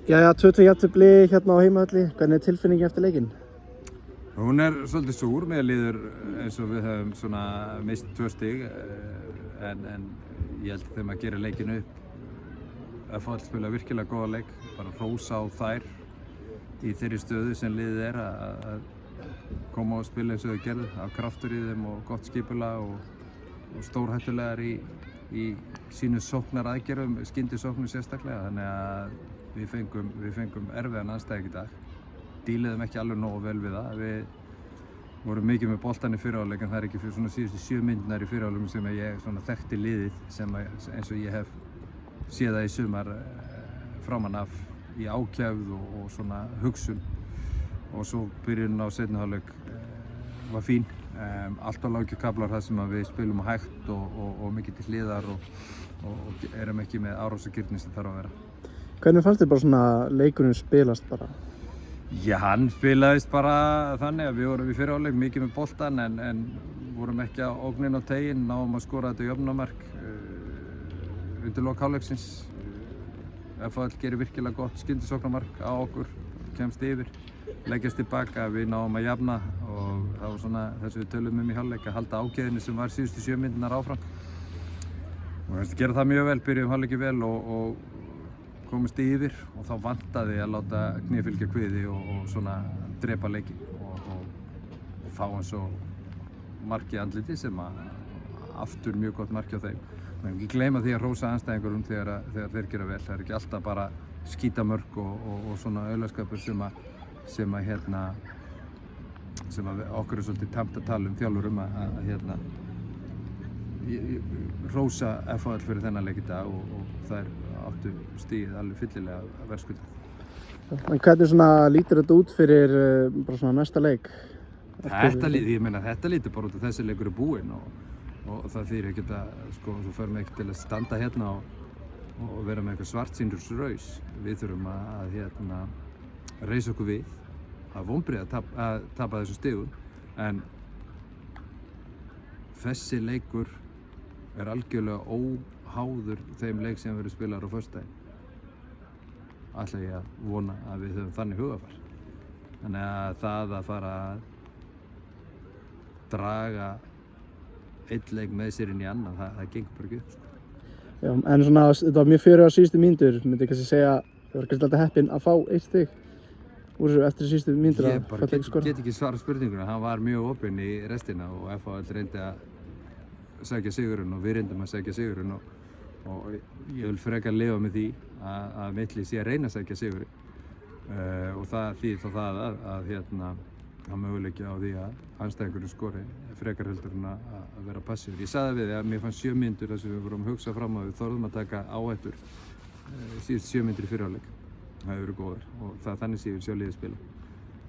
Jæja, 2-2 jafntefli hérna á heimavelli. Hvernig tilfinningin eftir leikinn? Hún svolítið súr, mér líður eins og við höfum svona mist 2 stig en ég held þegar maður gerir leikinn upp FH spila virkilega góða leik, bara hrósa á þær í þeirri stöðu sem liðið að koma og spila eins og þau gerðu, af kraftur í þeim og gott skipulag og stórhættulegar í sínu sóknaraðgerðum, skyndisóknum sérstaklega, þannig að við fengum erfiðan andstæðing í dag. Díliðum ekki alveg nógu vel við það. Við vorum mikið með boltann í fyrri hálfleik en það ekki fyrir svona síðustu 7 mínúturnar í fyrri hálfleikum sem ég svona þekkti liðið sem eins og ég hef séð það í sumar framan af í ákefð og svona hugsun og svo byrjunin á seinni hálfleik var fín. Allt á lágir kaflar þar sem við spilum hægt og mikið til hliðar og erum ekki með árásargirni sem þarf að vera. Hvernig fannst þér bara svona leikurinn spilast bara? Já, hann spilaðist bara þannig að við vorum í fyrri hálfleik mikið með boltann en vorum ekki á ógnin á teginn, náðum að skora þetta jöfnumark undir lok hálfleiksins. FH gerir virkilega gott skyndisóknarmark á okkur, kemst yfir, leggjast tilbaka, við náðum að jafna og það var svona þess að við tölum í hálfleik að halda ákefðinni sem var síðustu 7 mínúturnar áfram. Og við gera það mjög vel, byrjuðum hálfleiki vel og komist yfir og þá vantaði að láta kné fylgja kviði og svona drepa leikinn og fá eins og mark í andliti sem aftur mjög gott mark hjá þeim. Men ekki gleyma því að hrósa andstæðingurum þegar þeir gera vel. Það er ekki alltaf bara skýta mörk og svona aulaskapur sem okkur svolítið tamt að tala þjálfurum að hrósa FH fyrir þennan leik í dag og þær áttu stigið alveg fyllilega verðskuldað. En hvernig svona lítur þetta út fyrir bara svona næsta leik? Ég meina þetta lítur bara út að þessi leikur búinn og það þýðir ekkert að sko, þú förum ekki til að standa hérna og vera með eitthvað svartsýnisraus. Við þurfum að reisa okkur við, að vonbrigði að tapa þessu stigum, en þessi leikur er algjörlega óháður þeim leik sem verður spilaður á föstudaginn. Ætla ég að vona að við höfum þannig hugafar. Þannig að það að fara að draga einn leik með sér inn í annan, það gengur bara ekki upp. Sko. Já, en svona, þetta var mjög fyrir á síðustu mínútur, myndi kannski segja það var kannski alltaf heppinn að fá 1 stig úr þessu eftir síðustu mínútur Ég bara get ekki svara spurninguna, hann var mjög opinn í restina og FH reyndi að sækja sigurinn og við reyndum að sækja sigurinn og ég vil frekar lifa með því að mitt lið sé að reyna að sækja sigurinn og það þýðir þá það að það möguleiki á því að andstæðingurinn skori frekar heldur en að vera passífur. Ég sagði við að mér fannst 7 mínútur þar sem við vorum að hugsa fram á við þorðum að taka áhættur síðust 7 mínútur í fyrri hálfleik. Það hefur verið góður og þannig sé ég vil sjá liðið spila.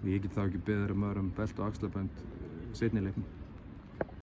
Ég get þá ekki beðið um belt og axlabönd seinni leiknum.